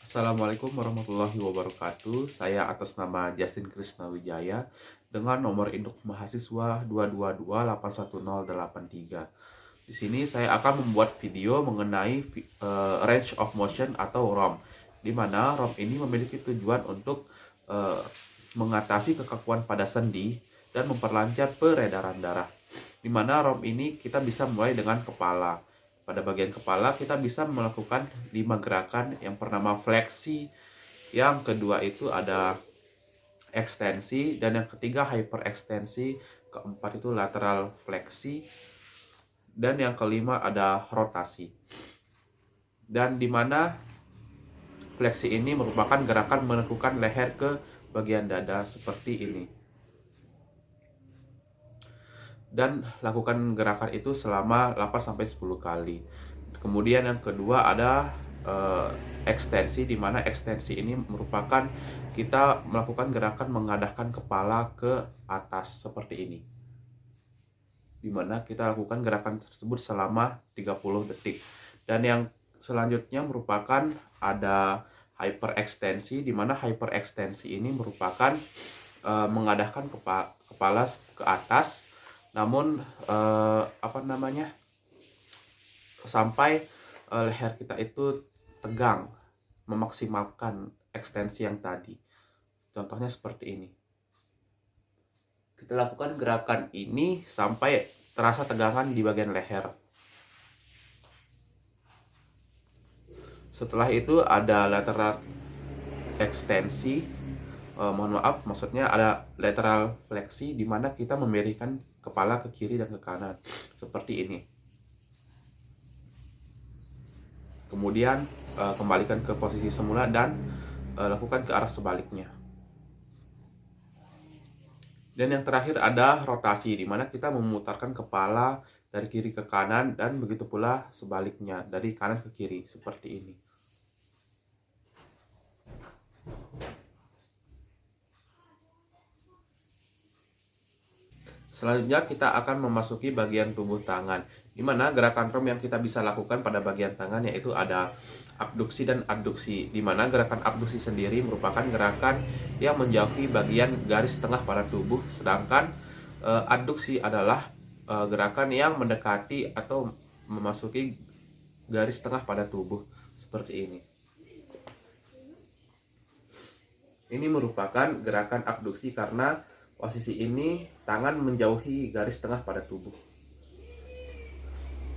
Assalamualaikum warahmatullahi wabarakatuh. Saya atas nama Justin Krisnawijaya dengan nomor induk mahasiswa 222818083. Di sini saya akan membuat video mengenai range of motion atau ROM, di mana ROM ini memiliki tujuan untuk mengatasi kekakuan pada sendi dan memperlancar peredaran darah. Di mana ROM ini kita bisa mulai dengan kepala. Pada bagian kepala kita bisa melakukan 5 gerakan. Yang pertama fleksi, yang kedua itu ada ekstensi, dan yang ketiga hyperekstensi, keempat itu lateral fleksi, dan yang kelima ada rotasi. Dan dimana fleksi ini merupakan gerakan menekukkan leher ke bagian dada seperti ini. Dan lakukan gerakan itu selama 8-10 kali. Kemudian yang kedua ada ekstensi, di mana ekstensi ini merupakan kita melakukan gerakan mengadahkan kepala ke atas seperti ini, di mana kita lakukan gerakan tersebut selama 30 detik. Dan yang selanjutnya merupakan ada hyperekstensi, di mana hyperekstensi ini merupakan mengadahkan kepala ke atas, namun sampai leher kita itu tegang, memaksimalkan ekstensi yang tadi. Contohnya seperti ini. Kita lakukan gerakan ini sampai terasa tegangan di bagian leher. Setelah itu ada lateral ekstensi. Maksudnya ada lateral fleksi, di mana kita memiringkan kepala ke kiri dan ke kanan seperti ini. Kemudian kembalikan ke posisi semula dan lakukan ke arah sebaliknya. Dan yang terakhir ada rotasi, di mana kita memutarkan kepala dari kiri ke kanan, dan begitu pula sebaliknya dari kanan ke kiri seperti ini. Selanjutnya kita akan memasuki bagian tubuh tangan, di mana gerakan ROM yang kita bisa lakukan pada bagian tangan yaitu ada abduksi dan adduksi, di mana gerakan abduksi sendiri merupakan gerakan yang menjauhi bagian garis tengah pada tubuh, sedangkan adduksi adalah gerakan yang mendekati atau memasuki garis tengah pada tubuh seperti ini. Ini merupakan gerakan abduksi karena posisi ini tangan menjauhi garis tengah pada tubuh.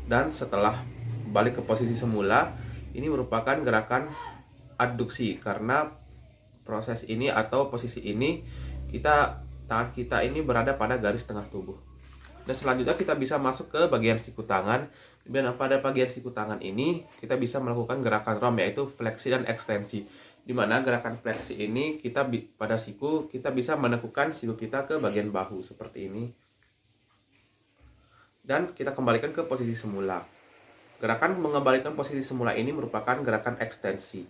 Dan setelah balik ke posisi semula, ini merupakan gerakan adduksi karena proses ini atau posisi ini tangan kita ini berada pada garis tengah tubuh. Dan selanjutnya kita bisa masuk ke bagian siku tangan. Dan pada bagian siku tangan ini kita bisa melakukan gerakan ROM yaitu fleksi dan ekstensi, di mana gerakan fleksi ini pada siku kita bisa menekukkan siku kita ke bagian bahu seperti ini, dan kita kembalikan ke posisi semula. Gerakan mengembalikan posisi semula ini merupakan gerakan ekstensi.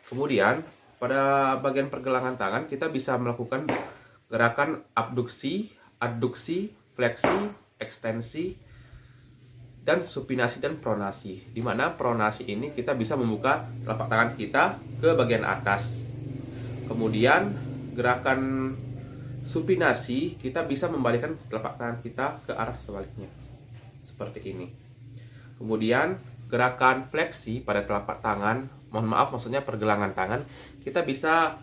Kemudian pada bagian pergelangan tangan kita bisa melakukan gerakan abduksi, adduksi, fleksi, ekstensi, dan supinasi dan pronasi, di mana pronasi ini kita bisa membuka telapak tangan kita ke bagian atas. Kemudian gerakan supinasi kita bisa membalikkan telapak tangan kita ke arah sebaliknya seperti ini. Kemudian gerakan fleksi pada telapak tangan, maksudnya pergelangan tangan, kita bisa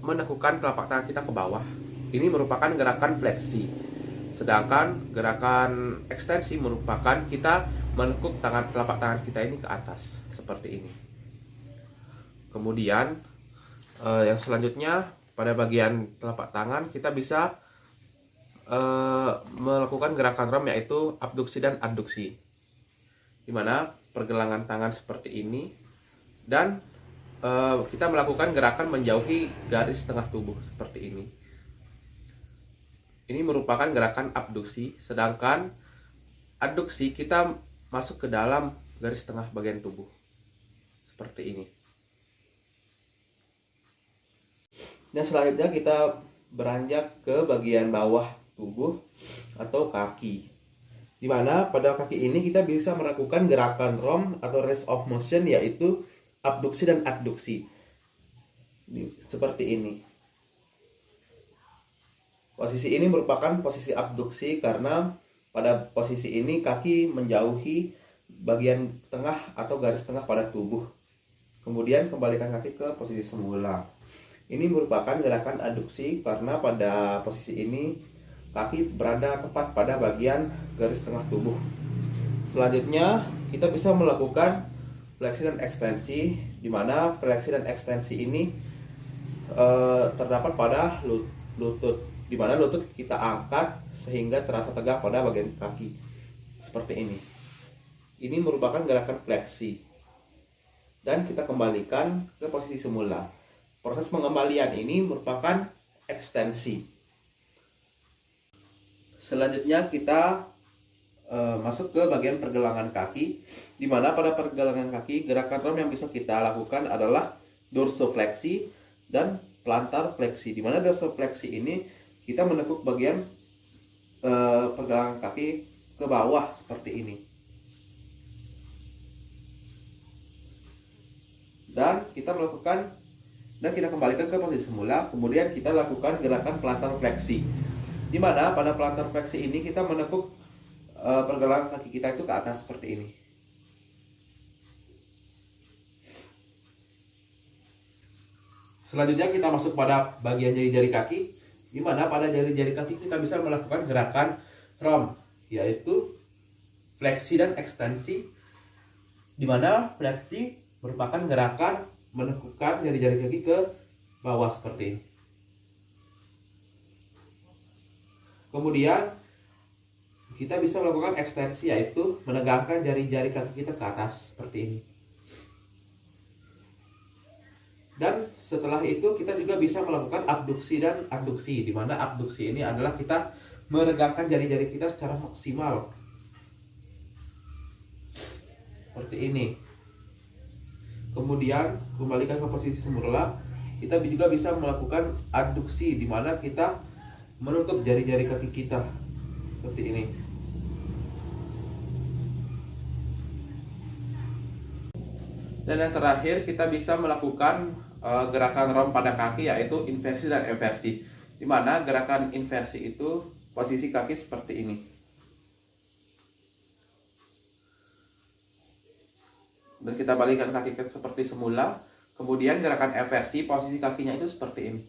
menekukkan telapak tangan kita ke bawah. Ini merupakan gerakan fleksi. Sedangkan gerakan ekstensi merupakan kita menekuk telapak tangan kita ini ke atas seperti ini. Kemudian yang selanjutnya pada bagian telapak tangan kita bisa melakukan gerakan ROM yaitu abduksi dan adduksi, di mana pergelangan tangan seperti ini, dan kita melakukan gerakan menjauhi garis tengah tubuh seperti ini. Ini merupakan gerakan abduksi, sedangkan adduksi kita masuk ke dalam garis tengah bagian tubuh seperti ini. Dan selanjutnya kita beranjak ke bagian bawah tubuh atau kaki, di mana pada kaki ini kita bisa melakukan gerakan ROM atau range of motion yaitu abduksi dan adduksi. Seperti ini. Posisi ini merupakan posisi abduksi karena pada posisi ini kaki menjauhi bagian tengah atau garis tengah pada tubuh. Kemudian kembalikan kaki ke posisi semula. Ini merupakan gerakan adduksi karena pada posisi ini kaki berada tepat pada bagian garis tengah tubuh. Selanjutnya kita bisa melakukan fleksi dan ekstensi, di mana fleksi dan ekstensi ini terdapat pada lutut, di mana lutut kita angkat sehingga terasa tegak pada bagian kaki seperti ini. Ini merupakan gerakan fleksi dan kita kembalikan ke posisi semula. Proses pengembalian ini merupakan ekstensi. Selanjutnya kita masuk ke bagian pergelangan kaki, di mana pada pergelangan kaki gerakan rem yang bisa kita lakukan adalah dorsofleksi dan plantar fleksi. Di mana dorsofleksi ini kita menekuk bagian pergelangan kaki ke bawah seperti ini. Dan kita kembalikan ke posisi semula. Kemudian kita lakukan gerakan plantar fleksi, di mana pada plantar fleksi ini kita menekuk pergelangan kaki kita itu ke atas seperti ini. Selanjutnya kita masuk pada bagian jari-jari kaki, di mana pada jari-jari kaki kita bisa melakukan gerakan ROM, yaitu fleksi dan ekstensi, di mana fleksi merupakan gerakan menekukkan jari-jari kaki ke bawah seperti ini. Kemudian kita bisa melakukan ekstensi, yaitu menegakkan jari-jari kaki kita ke atas seperti ini. Dan setelah itu kita juga bisa melakukan abduksi dan adduksi, di mana abduksi ini adalah kita meregangkan jari-jari kita secara maksimal seperti ini. Kemudian kembalikan ke posisi semula. Kita juga bisa melakukan adduksi, di mana kita menutup jari-jari kaki kita seperti ini. Dan yang terakhir kita bisa melakukan gerakan ROM pada kaki, yaitu inversi dan eversi, di mana gerakan inversi itu posisi kaki seperti ini. Dan kita balikkan kaki seperti semula. Kemudian gerakan eversi, posisi kakinya itu seperti ini.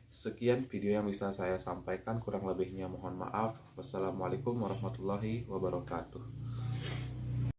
Sekian video yang bisa saya sampaikan, kurang lebihnya mohon maaf. Wassalamualaikum warahmatullahi wabarakatuh.